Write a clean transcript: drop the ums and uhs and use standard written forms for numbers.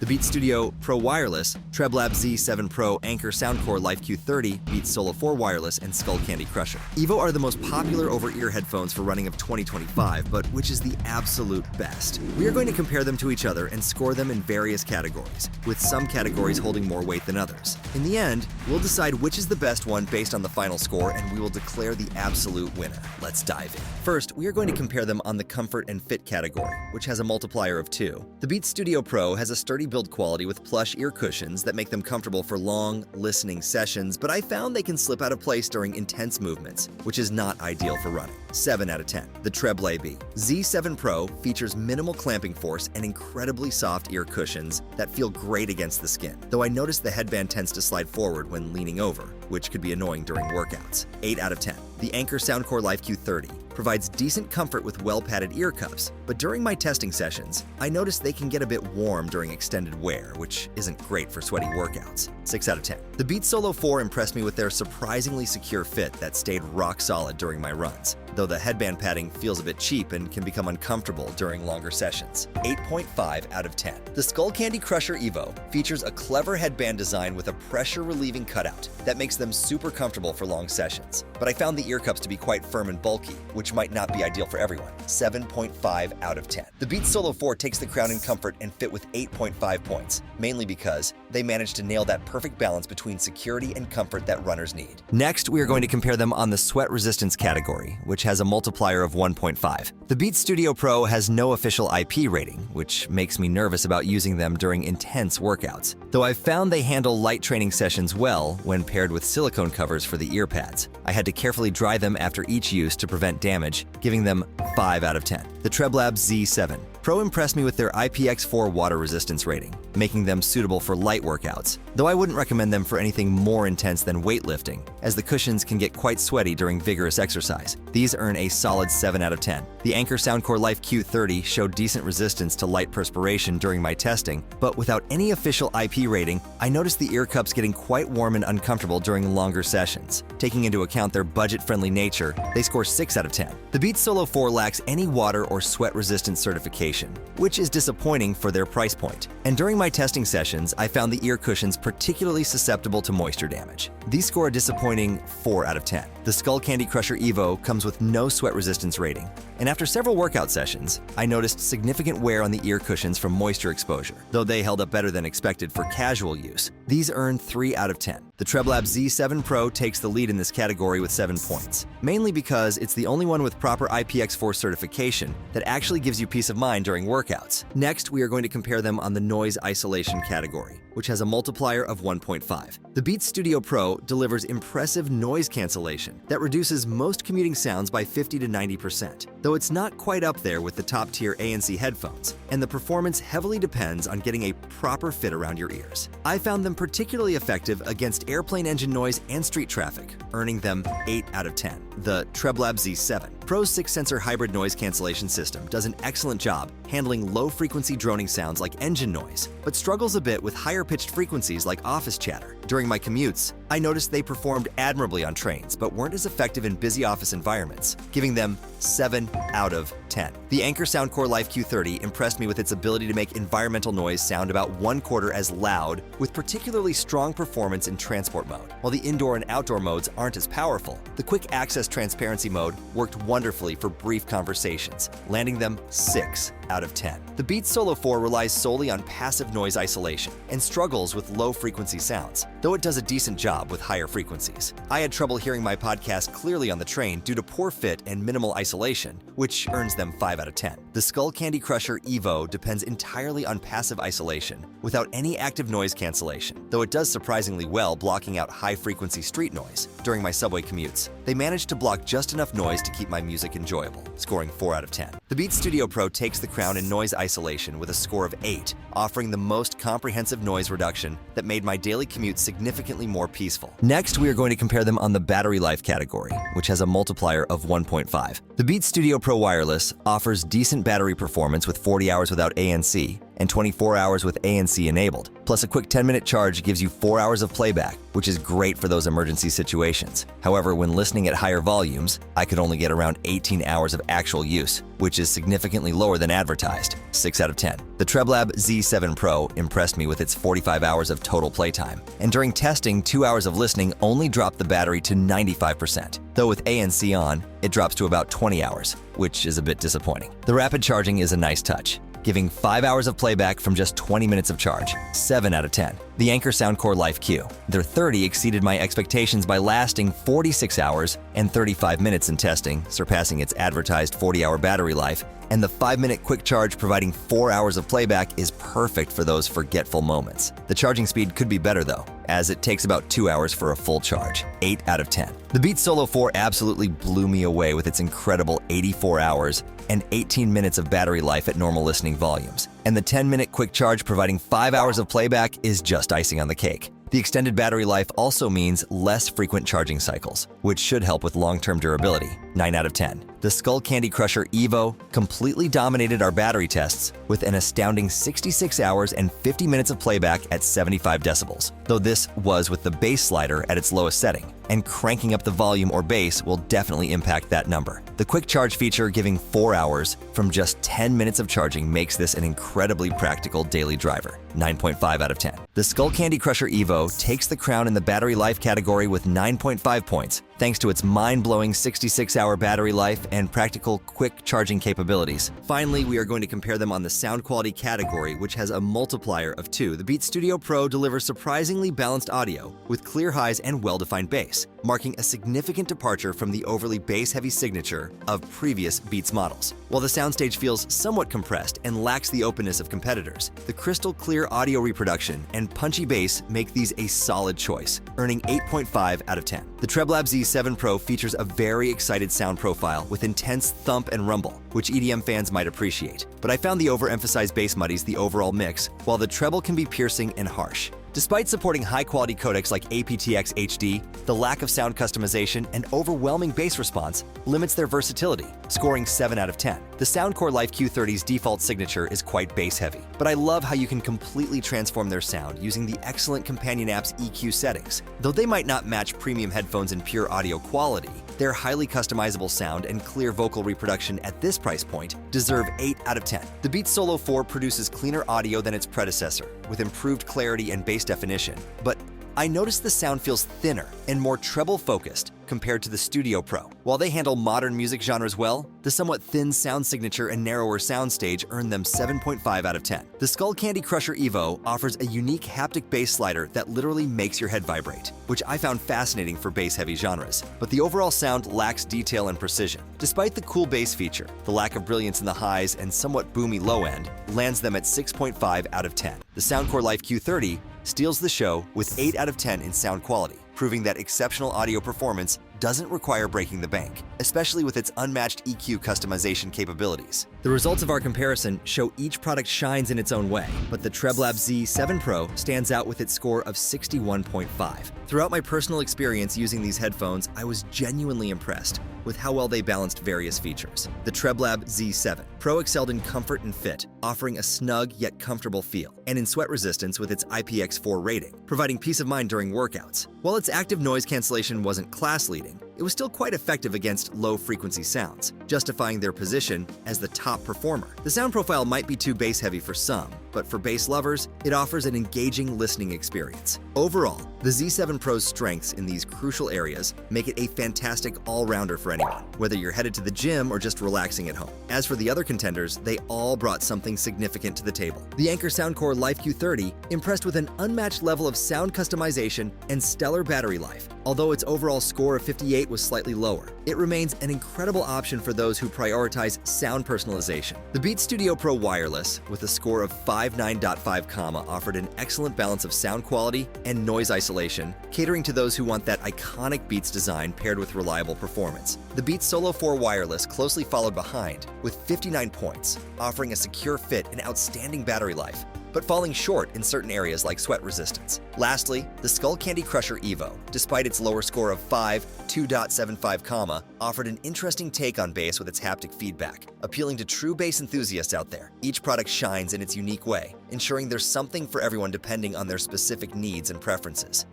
Beats Studio Pro Wireless, TREBLAB Z7 Pro, Anker Soundcore Life Q30, Beats Solo 4 Wireless, and Skullcandy Crusher Evo are the most popular over-ear headphones for running of 2025, but which is the absolute best? We are going to compare them to each other and score them in various categories, with some categories holding more weight than others. In the end, we'll decide which is the best one based on the final score, and we will declare the absolute winner. Let's dive in. First, we are going to compare them on the comfort and fit category, which has a multiplier of 2. The Beats Studio Pro has a sturdy build quality with plush ear cushions that make them comfortable for long, listening sessions, but I found they can slip out of place during intense movements, which is not ideal for running. 7 out of 10. The TREBLAB Z7 Pro features minimal clamping force and incredibly soft ear cushions that feel great against the skin, though I noticed the headband tends to slide forward when leaning over, which could be annoying during workouts. 8 out of 10. The Anker Soundcore Life Q30 provides decent comfort with well-padded ear cuffs, but during my testing sessions, I noticed they can get a bit warm during extended wear, which isn't great for sweaty workouts. 6 out of 10. The Beats Solo 4 impressed me with their surprisingly secure fit that stayed rock solid during my runs, though the headband padding feels a bit cheap and can become uncomfortable during longer sessions. 8.5 out of 10. The Skullcandy Crusher Evo features a clever headband design with a pressure-relieving cutout that makes them super comfortable for long sessions, but I found the ear cups to be quite firm and bulky, which might not be ideal for everyone. 7.5 out of 10. The Beats Solo 4 takes the crown in comfort and fit with 8.5 points, mainly because they managed to nail that perfect balance between security and comfort that runners need. Next, we are going to compare them on the sweat resistance category, which has a multiplier of 1.5. The Beats Studio Pro has no official IP rating, which makes me nervous about using them during intense workouts, though I've found they handle light training sessions well when paired with silicone covers for the ear pads. I had to carefully dry them after each use to prevent damage, giving them 5 out of 10. The TREBLAB Z7 Pro impressed me with their IPX4 water resistance rating, making them suitable for light workouts, though I wouldn't recommend them for anything more intense than weightlifting, as the cushions can get quite sweaty during vigorous exercise. These earn a solid 7 out of 10. The Anker Soundcore Life Q30 showed decent resistance to light perspiration during my testing, but without any official IP rating, I noticed the ear cups getting quite warm and uncomfortable during longer sessions. Taking into account their budget-friendly nature, they score 6 out of 10. The Beats Solo 4 lacks any water or sweat-resistant certification, which is disappointing for their price point. And during my testing sessions, I found the ear cushions particularly susceptible to moisture damage. These score a disappointing 4 out of 10. The Skullcandy Crusher Evo comes with no sweat resistance rating, and after several workout sessions, I noticed significant wear on the ear cushions from moisture exposure, though they held up better than expected for casual use. These earn 3 out of 10. The TREBLAB Z7 Pro takes the lead in this category with 7 points, mainly because it's the only one with proper IPX4 certification that actually gives you peace of mind during workouts. Next, we are going to compare them on the noise isolation category, which has a multiplier of 1.5. The Beats Studio Pro delivers impressive noise cancellation that reduces most commuting sounds by 50 to 90%, though it's not quite up there with the top-tier ANC headphones, and the performance heavily depends on getting a proper fit around your ears. I found them particularly effective against airplane engine noise and street traffic, earning them 8 out of 10. The TREBLAB Z7 Pro's 6-sensor hybrid noise cancellation system does an excellent job handling low-frequency droning sounds like engine noise, but struggles a bit with higher-pitched frequencies like office chatter. During my commutes, I noticed they performed admirably on trains, but weren't as effective in busy office environments, giving them 7 out of 10. The Anker Soundcore Life Q30 impressed me with its ability to make environmental noise sound about 1/4 as loud, with particularly strong performance in transport mode. While the indoor and outdoor modes aren't as powerful, the quick access transparency mode worked wonderfully for brief conversations, landing them 6 out of 10. The Beats Solo 4 relies solely on passive noise isolation and struggles with low-frequency sounds, though it does a decent job with higher frequencies. I had trouble hearing my podcast clearly on the train due to poor fit and minimal isolation, which earns them 5 out of 10. The Skullcandy Crusher Evo depends entirely on passive isolation without any active noise cancellation, though it does surprisingly well blocking out high-frequency street noise during my subway commutes. They managed to block just enough noise to keep my music enjoyable, scoring 4 out of 10. The Beats Studio Pro takes the crown in noise isolation with a score of 8, offering the most comprehensive noise reduction that made my daily commute significantly more peaceful. Next, we are going to compare them on the battery life category, which has a multiplier of 1.5. The Beats Studio Pro Wireless offers decent battery performance with 40 hours without ANC and 24 hours with ANC enabled. Plus, a quick 10-minute charge gives you 4 hours of playback, which is great for those emergency situations. However, when listening at higher volumes, I could only get around 18 hours of actual use, which is significantly lower than advertised, 6 out of 10. The TREBLAB Z7 Pro impressed me with its 45 hours of total playtime, and during testing, 2 hours of listening only dropped the battery to 95%. Though with ANC on, it drops to about 20 hours, which is a bit disappointing. The rapid charging is a nice touch, giving 5 hours of playback from just 20 minutes of charge, 7 out of 10. The Anker Soundcore Life Q30 exceeded my expectations by lasting 46 hours and 35 minutes in testing, surpassing its advertised 40-hour battery life, and the 5-minute quick charge providing 4 hours of playback is perfect for those forgetful moments. The charging speed could be better though, as it takes about 2 hours for a full charge, 8 out of 10. The Beats Solo 4 absolutely blew me away with its incredible 84 hours and 18 minutes of battery life at normal listening volumes. And the 10-minute quick charge providing 5 hours of playback is just icing on the cake. The extended battery life also means less frequent charging cycles, which should help with long-term durability, 9 out of 10. The Skullcandy Crusher Evo completely dominated our battery tests with an astounding 66 hours and 50 minutes of playback at 75 decibels, though this was with the bass slider at its lowest setting, and cranking up the volume or bass will definitely impact that number. The quick charge feature giving 4 hours from just 10 minutes of charging makes this an incredibly practical daily driver, 9.5 out of 10. The Skullcandy Crusher Evo takes the crown in the battery life category with 9.5 points, thanks to its mind-blowing 66-hour battery life and practical quick charging capabilities. Finally, we are going to compare them on the sound quality category, which has a multiplier of 2. The Beats Studio Pro delivers surprisingly balanced audio with clear highs and well-defined bass, marking a significant departure from the overly bass-heavy signature of previous Beats models. While the soundstage feels somewhat compressed and lacks the openness of competitors, the crystal-clear audio reproduction and punchy bass make these a solid choice, earning 8.5 out of 10. The TREBLAB Z7 Pro features a very excited sound profile with intense thump and rumble, which EDM fans might appreciate. But I found the overemphasized bass muddies the overall mix, while the treble can be piercing and harsh. Despite supporting high-quality codecs like aptX HD, the lack of sound customization and overwhelming bass response limits their versatility, scoring 7 out of 10. The Soundcore Life Q30's default signature is quite bass-heavy, but I love how you can completely transform their sound using the excellent companion app's EQ settings. Though they might not match premium headphones in pure audio quality, their highly customizable sound and clear vocal reproduction at this price point deserve 8 out of 10. The Beats Solo 4 produces cleaner audio than its predecessor, with improved clarity and bass definition, but I noticed the sound feels thinner and more treble-focused compared to the Studio Pro. While they handle modern music genres well, the somewhat thin sound signature and narrower soundstage earn them 7.5 out of 10. The Skullcandy Crusher Evo offers a unique haptic bass slider that literally makes your head vibrate, which I found fascinating for bass-heavy genres, but the overall sound lacks detail and precision. Despite the cool bass feature, the lack of brilliance in the highs and somewhat boomy low end lands them at 6.5 out of 10. The Soundcore Life Q30 steals the show with 8 out of 10 in sound quality, proving that exceptional audio performance doesn't require breaking the bank, especially with its unmatched EQ customization capabilities. The results of our comparison show each product shines in its own way, but the TREBLAB Z7 Pro stands out with its score of 61.5. Throughout my personal experience using these headphones, I was genuinely impressed with how well they balanced various features. The TREBLAB Z7 Pro excelled in comfort and fit, offering a snug yet comfortable feel, and in sweat resistance with its IPX4 rating, providing peace of mind during workouts. While its active noise cancellation wasn't class-leading, it was still quite effective against low-frequency sounds, justifying their position as the top performer. The sound profile might be too bass-heavy for some, but for bass lovers, it offers an engaging listening experience. Overall, the Z7 Pro's strengths in these crucial areas make it a fantastic all-rounder for anyone, whether you're headed to the gym or just relaxing at home. As for the other contenders, they all brought something significant to the table. The Anker Soundcore Life Q30 impressed with an unmatched level of sound customization and stellar battery life. Although its overall score of 58 was slightly lower, it remains an incredible option for those who prioritize sound personalization. The Beats Studio Pro Wireless, with a score of 59.5, offered an excellent balance of sound quality and noise isolation, catering to those who want that iconic Beats design paired with reliable performance. The Beats Solo 4 Wireless closely followed behind with 59 points, offering a secure fit and outstanding battery life. but falling short in certain areas like sweat resistance. Lastly, the Skullcandy Crusher Evo, despite its lower score of 5, 2.75, offered an interesting take on bass with its haptic feedback, appealing to true bass enthusiasts out there. Each product shines in its unique way, ensuring there's something for everyone depending on their specific needs and preferences.